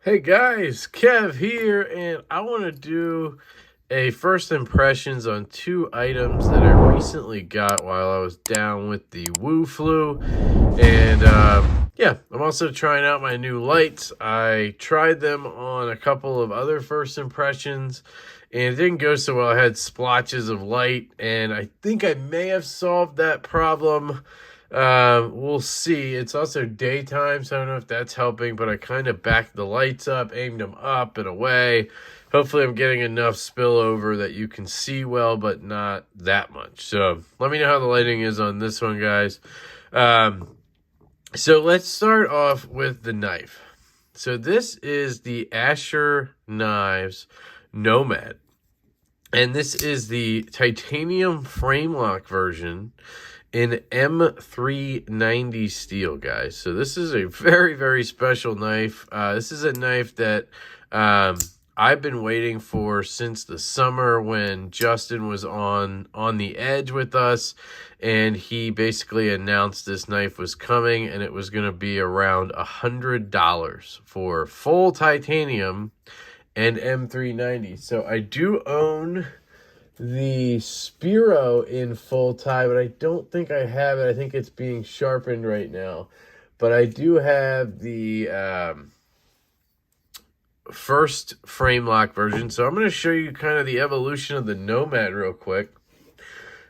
Hey guys, Kev here, and I want to do a first impressions on two items that I recently got while I was down with the Woo flu. And yeah, I'm also trying out my new lights. I tried them on a couple of other first impressions, and it didn't go so well. I had splotches of light, and I think I may have solved that problem. We'll see. It's also daytime, so I don't know if that's helping, but I kind of backed the lights up, aimed them up and away. Hopefully I'm getting enough spillover that you can see well, but not that much. So let me know how the lighting is on this one, guys. So let's start off with the knife. So this is the Asher Knives Nomad. And this is the titanium frame lock version in M390 steel, guys. So this is a very, very special knife. This is a knife that I've been waiting for since the summer when Justin was on the edge with us, and he basically announced this knife was coming, and it was going to be around $100 for full titanium and M390. So I do own the Spiro in full tie, but I don't think I have it. I think it's being sharpened right now. But I do have the first frame lock version. So I'm going to show you kind of the evolution of the Nomad real quick.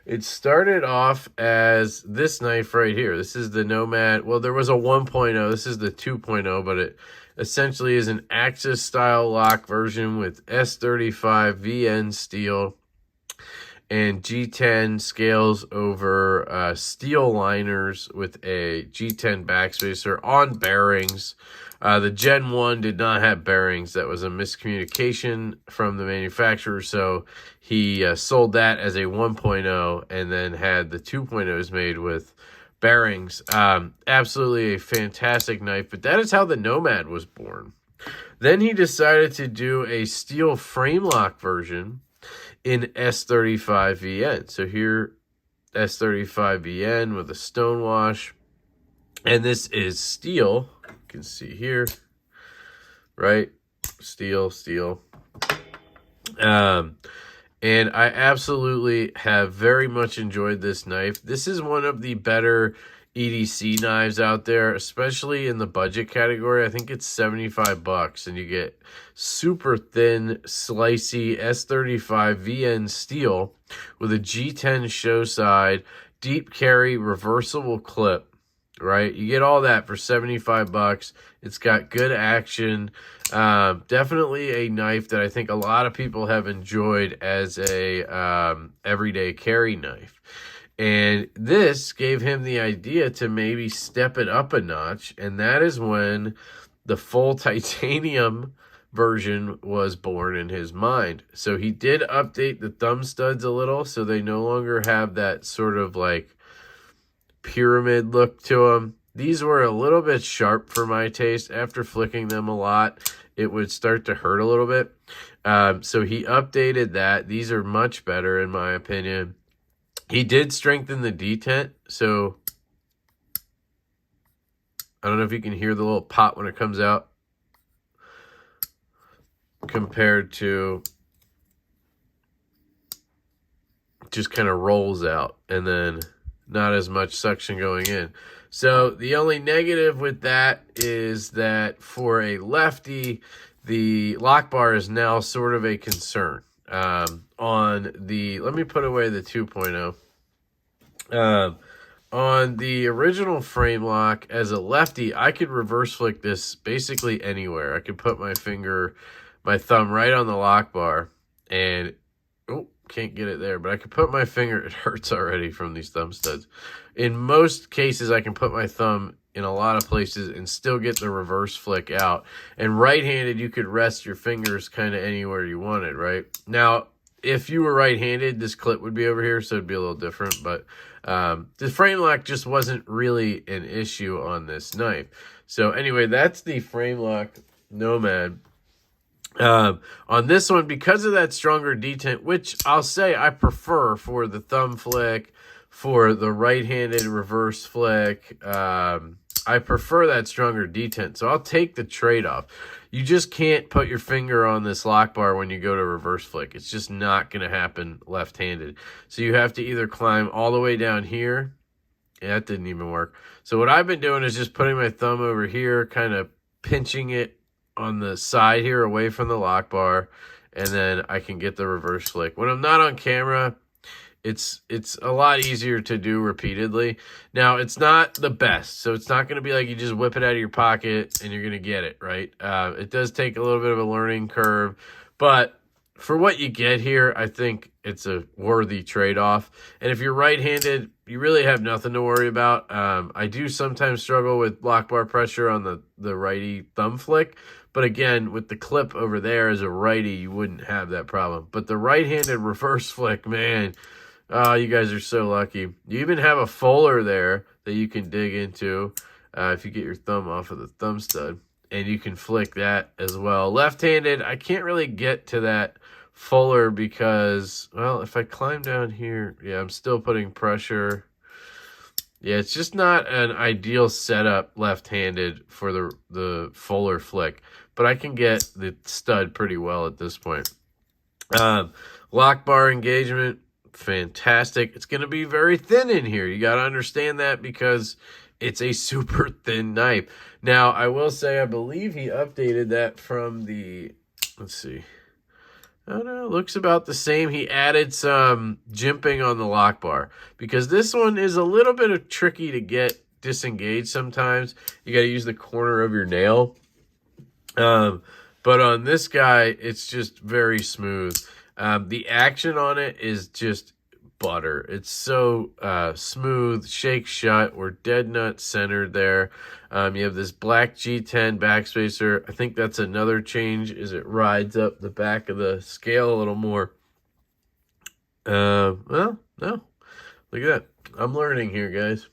It started off as this knife right here. This is the Nomad. Well, there was a 1.0. This is the 2.0, but it essentially is an Axis style lock version with S35 VN steel and G10 scales over steel liners with a G10 backspacer on bearings. The Gen 1 did not have bearings. That was a miscommunication from the manufacturer, so he sold that as a 1.0 and then had the 2.0s made with bearings. Absolutely a fantastic knife, but that is how the Nomad was born. Then he decided to do a steel frame lock version in S35VN. So here, S35VN with a stonewash. And this is steel. You can see here, right? Steel. And I absolutely have very much enjoyed this knife. This is one of the better EDC knives out there, especially in the budget category. I think it's $75, and you get super thin, slicey S35 VN steel with a G10 show side, deep carry, reversible clip, right? You get all that for $75. It's got good action. Definitely a knife that I think a lot of people have enjoyed as a everyday carry knife. And this gave him the idea to maybe step it up a notch, and that is when the full titanium version was born in his mind. So he did update the thumb studs a little, so they no longer have that sort of like pyramid look to them. These were a little bit sharp for my taste. After flicking them a lot, it would start to hurt a little bit. So he updated that. These are much better in my opinion. He did strengthen the detent, so I don't know if you can hear the little pop when it comes out compared to just kind of rolls out and then not as much suction going in. So the only negative with that is that for a lefty, the lock bar is now sort of a concern. On the, let me put away the 2.0. On the original frame lock, as a lefty, I could reverse flick this basically anywhere. I could put my thumb right on the lock bar, and can't get it there, but I could put my finger. It hurts already from these thumb studs. In most cases, I can put my thumb in a lot of places and still get the reverse flick out. And right-handed, you could rest your fingers kind of anywhere you wanted, right? Now, if you were right-handed, this clip would be over here, so it'd be a little different. But the frame lock just wasn't really an issue on this knife. So anyway, that's the frame lock Nomad. On this one, because of that stronger detent, which I'll say I prefer for the thumb flick, for the right-handed reverse flick, I I prefer that stronger detent. So I'll take the trade-off. You just can't put your finger on this lock bar when you go to reverse flick. It's just not going to happen left-handed. So you have to either climb all the way down here. Yeah, that didn't even work. So what I've been doing is just putting my thumb over here, kind of pinching it on the side here away from the lock bar, and then I can get the reverse flick. When I'm not on camera, it's a lot easier to do repeatedly. Now, it's not the best, so it's not going to be like you just whip it out of your pocket and you're going to get it, right? It does take a little bit of a learning curve, but for what you get here, I think it's a worthy trade-off. And if you're right-handed, you really have nothing to worry about. I do sometimes struggle with lock bar pressure on the righty thumb flick, but again, with the clip over there as a righty, you wouldn't have that problem. But the right-handed reverse flick, man, oh, you guys are so lucky. You even have a fuller there that you can dig into if you get your thumb off of the thumb stud. And you can flick that as well. Left-handed, I can't really get to that fuller because, well, if I climb down here, yeah, I'm still putting pressure. Yeah, it's just not an ideal setup left-handed for the fuller flick. But I can get the stud pretty well at this point. Lock bar engagement, fantastic. It's going to be very thin in here. You got to understand that because it's a super thin knife. Now, I will say, I believe he updated that from the, let's see. Oh, no, it looks about the same. He added some jimping on the lock bar because this one is a little bit of tricky to get disengaged sometimes. You got to use the corner of your nail. But on this guy, it's just very smooth. The action on it is just butter. It's so smooth, shake shut. We're dead nut centered there. You have this black G10 backspacer. I think that's another change, is it rides up the back of the scale a little more. Well, no. Look at that. I'm learning here, guys.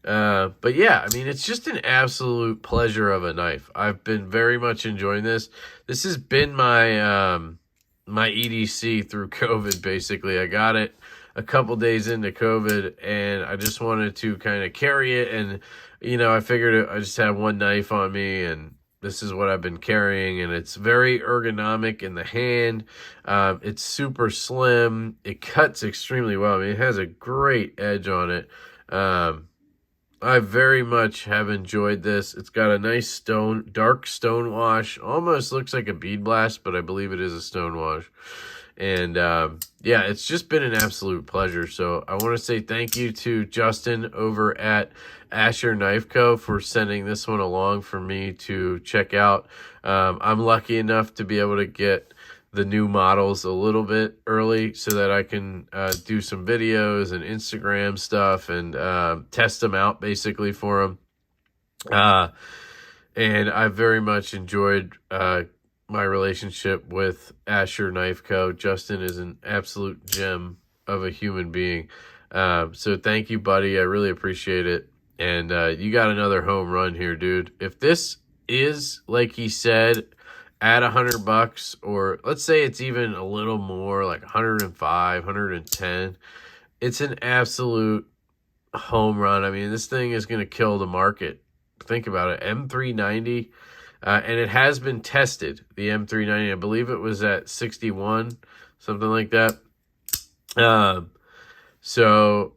But yeah, I mean, it's just an absolute pleasure of a knife. I've been very much enjoying this. This has been my my EDC through COVID, basically. I got it a couple days into COVID, and I just wanted to kind of carry it. And, you know, I figured I just had one knife on me, and this is what I've been carrying. And it's very ergonomic in the hand. It's super slim. It cuts extremely well. I mean, it has a great edge on it. I very much have enjoyed this. It's got a nice dark stone wash. Almost looks like a bead blast, but I believe it is a stone wash. And yeah, it's just been an absolute pleasure. So I want to say thank you to Justin over at Asher Knife Co. for sending this one along for me to check out. I'm lucky enough to be able to get the new models a little bit early so that I can do some videos and Instagram stuff and test them out basically for them. And I very much enjoyed my relationship with Asher Knife Co. Justin is an absolute gem of a human being. So thank you, buddy. I really appreciate it. And you got another home run here, dude. If this is, like he said, at $100, or let's say it's even a little more, like 105, 110, it's an absolute home run. I mean, this thing is going to kill the market. Think about it. M390, and it has been tested, the M390. I believe it was at 61, something like that. So,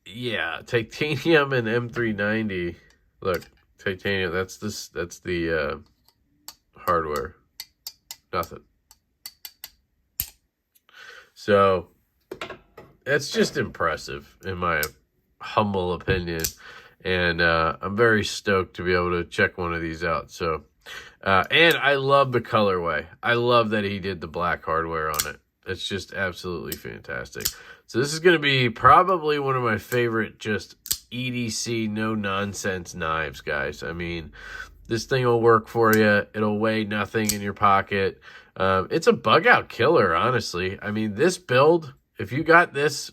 yeah, titanium and M390. Look, titanium, that's the hardware. Nothing. So that's just impressive in my humble opinion. And I'm very stoked to be able to check one of these out. So and I love the colorway. I love that he did the black hardware on it. It's just absolutely fantastic. So this is going to be probably one of my favorite just EDC no nonsense knives, guys. I mean, this thing will work for you. It'll weigh nothing in your pocket. It's a bug-out killer, honestly. I mean, this build, if you got this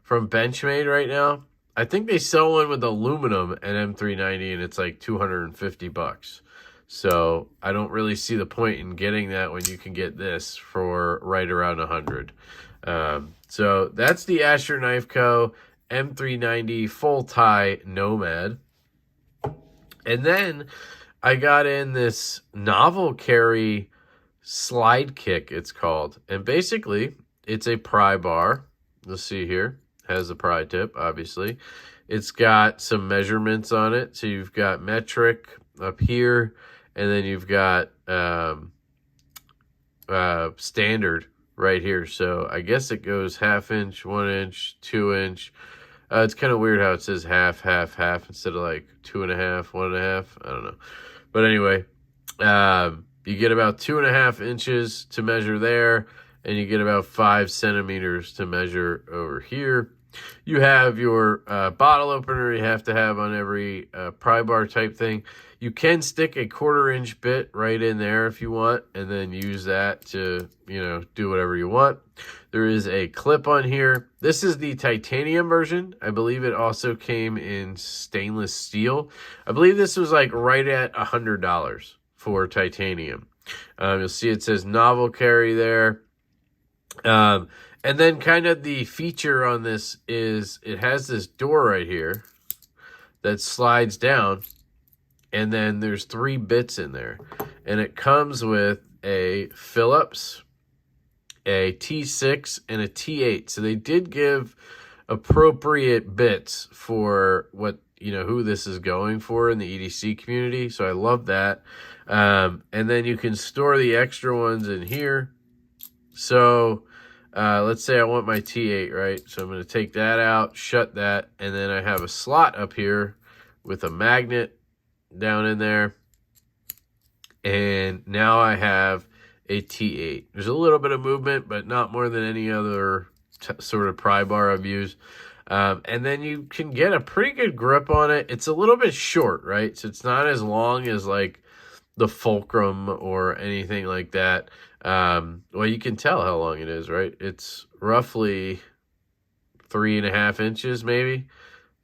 from Benchmade right now, I think they sell one with aluminum at M390, and it's like $250. So I don't really see the point in getting that when you can get this for right around $100. So that's the Asher Knife Co. M390 full tie Nomad. And then I got in this novel carry SlideKick, it's called. And basically, it's a pry bar. You'll see here. Has a pry tip, obviously. It's got some measurements on it. So you've got metric up here, and then you've got standard right here. So I guess it goes 1/2 inch, 1 inch, 2 inch. It's kind of weird how it says half, half, half instead of like 2.5, 1.5. I don't know. But anyway, you get about 2.5 inches to measure there, and you get about 5 centimeters to measure over here. You have your bottle opener you have to have on every pry bar type thing. You can stick a 1/4 inch bit right in there if you want, and then use that to, you know, do whatever you want. There is a clip on here. This is the titanium version. I believe it also came in stainless steel. I believe this was like right at $100 for titanium. You'll see it says novel carry there. And then kind of the feature on this is it has this door right here that slides down, and then there's 3 bits in there. And it comes with a Phillips, a T6, and a T8. So they did give appropriate bits for what, you know, who this is going for in the EDC community. So I love that. And then you can store the extra ones in here. So let's say I want my T8, right? So I'm going to take that out, shut that, and then I have a slot up here with a magnet down in there. And now I have a T8. There's a little bit of movement, but not more than any other sort of pry bar I've used. And then you can get a pretty good grip on it. It's a little bit short, right? So it's not as long as like the Fulcrum or anything like that. Well, you can tell how long it is, right? It's roughly 3.5 inches, maybe,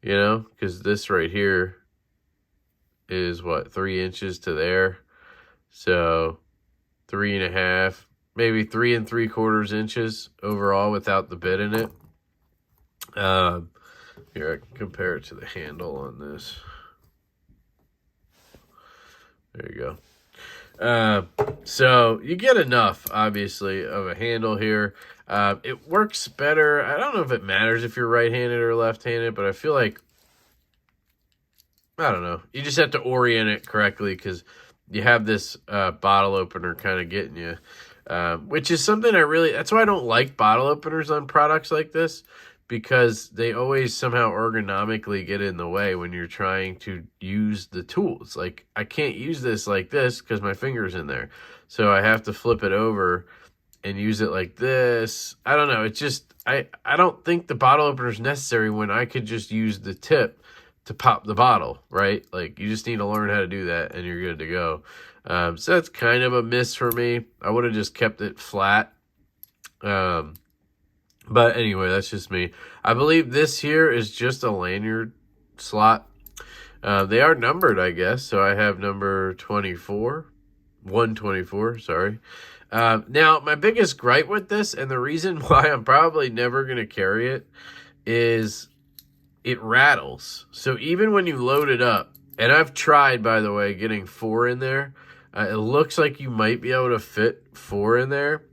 you know, because this right here is what, 3 inches to there. So 3.5, maybe 3 3/4 inches overall without the bit in it. Here, I can compare it to the handle on this. There you go. So you get enough, obviously, of a handle here. It works better. I don't know if it matters if you're right-handed or left-handed, but I feel like, I don't know. You just have to orient it correctly because you have this bottle opener kind of getting you, which is something that's why I don't like bottle openers on products like this, because they always somehow ergonomically get in the way when you're trying to use the tools. Like, I can't use this like this because my finger's in there. So I have to flip it over and use it like this. I don't know. It's just, I don't think the bottle opener is necessary when I could just use the tip to pop the bottle, right? Like, you just need to learn how to do that and you're good to go. So that's kind of a miss for me. I would have just kept it flat. But anyway, that's just me. I believe this here is just a lanyard slot. They are numbered, I guess. So I have number 124, sorry. Now, my biggest gripe with this, and the reason why I'm probably never going to carry it, is it rattles. So even when you load it up, and I've tried, by the way, getting 4 in there. It looks like you might be able to fit 4 in there,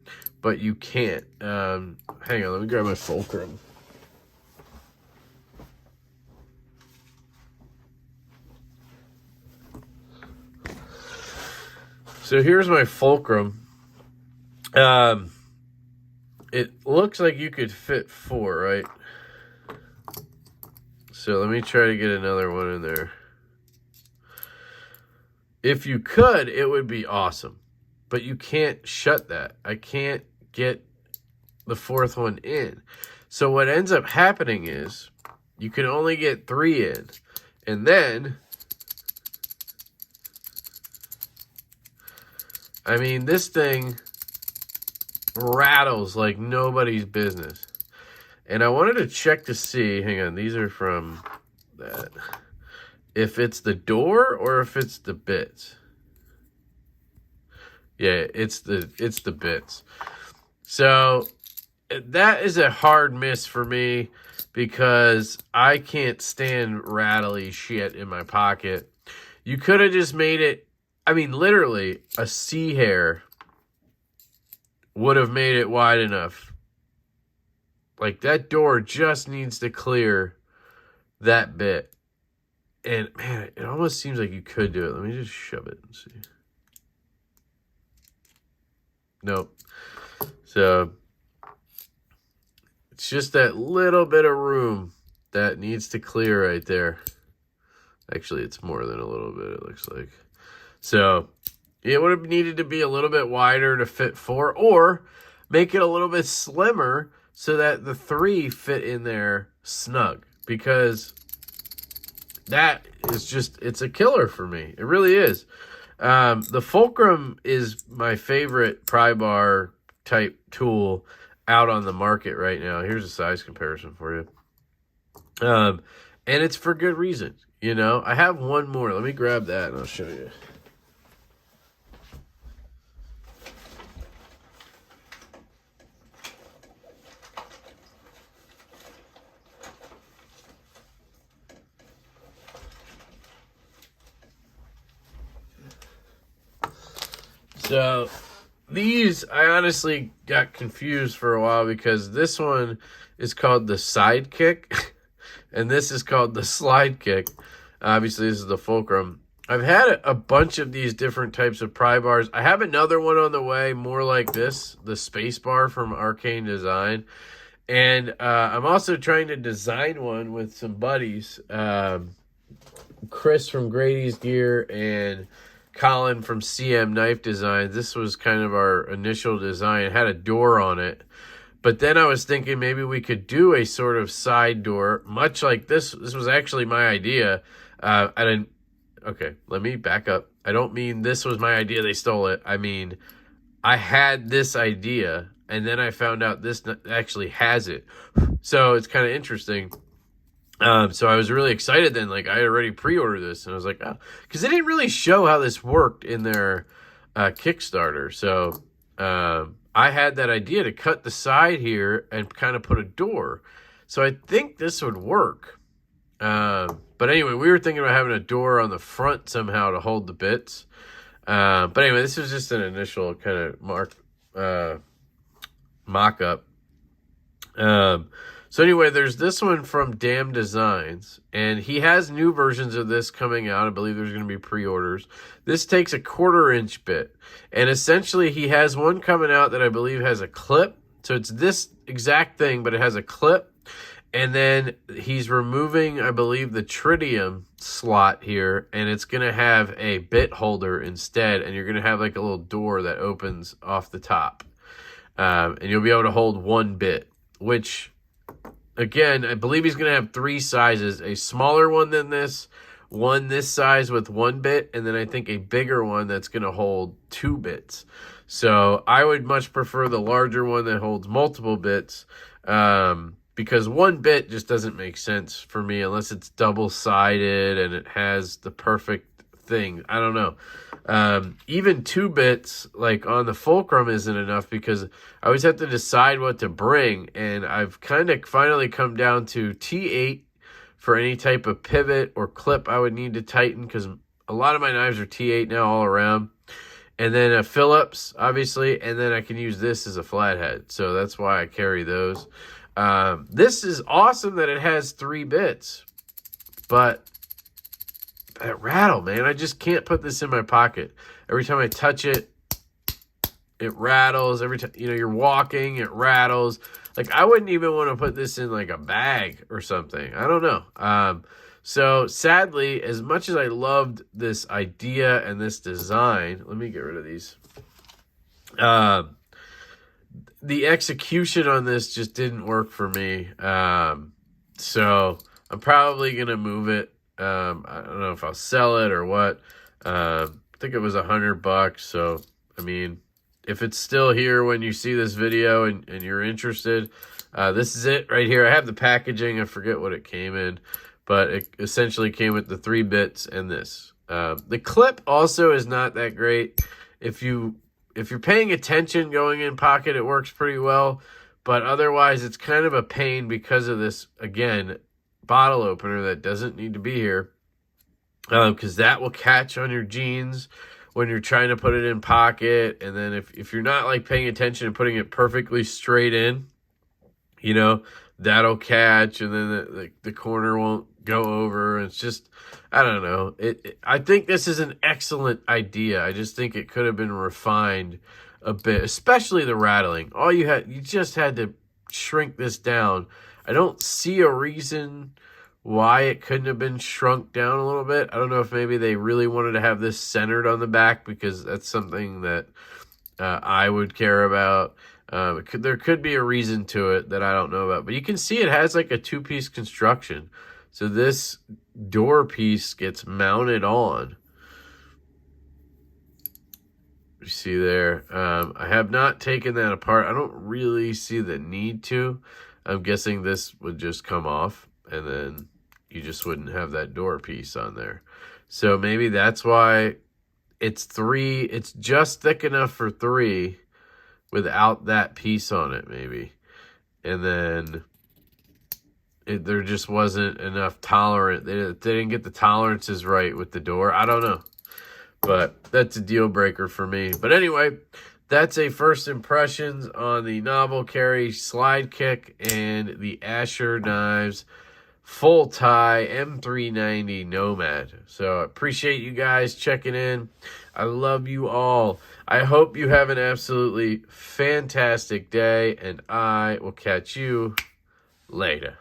but you can't. Hang on, let me grab my fulcrum. So here's my fulcrum. It looks like you could fit 4, right? So let me try to get another one in there. If you could, it would be awesome. But you can't shut that. I can't get the 4th one in. So what ends up happening is you can only get 3 in. And then, I mean, this thing rattles like nobody's business. And I wanted to check to see, hang on, these are from that, if it's the door or if it's the bits. Yeah, it's the bits. So that is a hard miss for me because I can't stand rattly shit in my pocket. You could have just made it, I mean, literally, a C hair would have made it wide enough. Like, that door just needs to clear that bit. And, man, it almost seems like you could do it. Let me just shove it and see. Nope. So, it's just that little bit of room that needs to clear right there. Actually, it's more than a little bit, it looks like. So, it would have needed to be a little bit wider to fit 4, or make it a little bit slimmer so that the 3 fit in there snug. Because that is just, it's a killer for me. It really is. The Fulcrum is my favorite pry bar type tool out on the market right now. Here's a size comparison for you. And it's for good reason. You know, I have one more. Let me grab that and I'll show you. So these, I honestly got confused for a while because this one is called the SlideKick and this is called the SlideKick. Obviously, this is the Fulcrum. I've had a bunch of these different types of pry bars. I have another one on the way, more like this, the Space Bar from Arcane Design. And I'm also trying to design one with some buddies, Chris from Grady's Gear and Colin from CM Knife Designs. This was kind of our initial design. It had a door on it. But then I was thinking maybe we could do a sort of side door, much like this. This was actually my idea. Okay, let me back up. I don't mean this was my idea, they stole it. I mean, I had this idea, and then I found out this actually has it. So it's kind of interesting. So I was really excited then. Like, I had already pre-ordered this, and I was like, oh. Because they didn't really show how this worked in their Kickstarter. So I had that idea to cut the side here and kind of put a door. So I think this would work. But anyway, we were thinking about having a door on the front somehow to hold the bits. But anyway, this was just an initial kind of mock-up. So anyway, there's this one from Damn Designs, and he has new versions of this coming out. I believe there's going to be pre-orders. This takes a 1/4-inch bit, and essentially he has one coming out that I believe has a clip. So it's this exact thing, but it has a clip. And then he's removing, I believe, the tritium slot here, and it's going to have a bit holder instead, and you're going to have like a little door that opens off the top. And you'll be able to hold one bit, which, again, I believe he's going to have 3 sizes. A smaller one than this, one this size with 1 bit, and then I think a bigger one that's going to hold 2 bits. So I would much prefer the larger one that holds multiple bits, because 1 bit just doesn't make sense for me unless it's double-sided and it has the perfect thing. I don't know. Even 2 bits, like on the Fulcrum, isn't enough because I always have to decide what to bring, and I've kind of finally come down to T8 for any type of pivot or clip I would need to tighten, because a lot of my knives are T8 now all around. And then a Phillips, obviously, and then I can use this as a flathead. So that's why I carry those. This is awesome that it has 3 bits, but that rattle, man, I just can't put this in my pocket. Every time I touch it, it rattles. Every time, you know, you're walking, it rattles. Like, I wouldn't even want to put this in like a bag or something. I don't know. So sadly, as much as I loved this idea and this design, let me get rid of these. The execution on this just didn't work for me. So I'm probably going to move it. I don't know if I'll sell it or what. I think it was $100. So, I mean, if it's still here when you see this video and you're interested, this is it right here. I have the packaging. I forget what it came in, but it essentially came with the 3 bits and this. The clip also is not that great. If you're paying attention going in pocket, it works pretty well. But otherwise, it's kind of a pain because of this, again, bottle opener that doesn't need to be here. Because that will catch on your jeans when you're trying to put it in pocket. And then if you're not like paying attention and putting it perfectly straight in, you know, that'll catch, and then the corner won't go over. It's just, I don't know. I think this is an excellent idea. I just think it could have been refined a bit, especially the rattling. You just had to shrink this down. I don't see a reason why it couldn't have been shrunk down a little bit. I don't know if maybe they really wanted to have this centered on the back, because that's something that I would care about. There could be a reason to it that I don't know about. But you can see it has like a two-piece construction. So this door piece gets mounted on. You see there. I have not taken that apart. I don't really see the need to. I'm guessing this would just come off, and then you just wouldn't have that door piece on there. So maybe that's why it's 3. It's just thick enough for 3 without that piece on it, maybe. And then there just wasn't enough tolerance. They didn't get the tolerances right with the door. I don't know. But that's a deal breaker for me. But anyway, that's a first impressions on the novel carry SlideKick and the Asher Knives full tie M390 Nomad. So I appreciate you guys checking in. I love you all. I hope you have an absolutely fantastic day, and I will catch you later.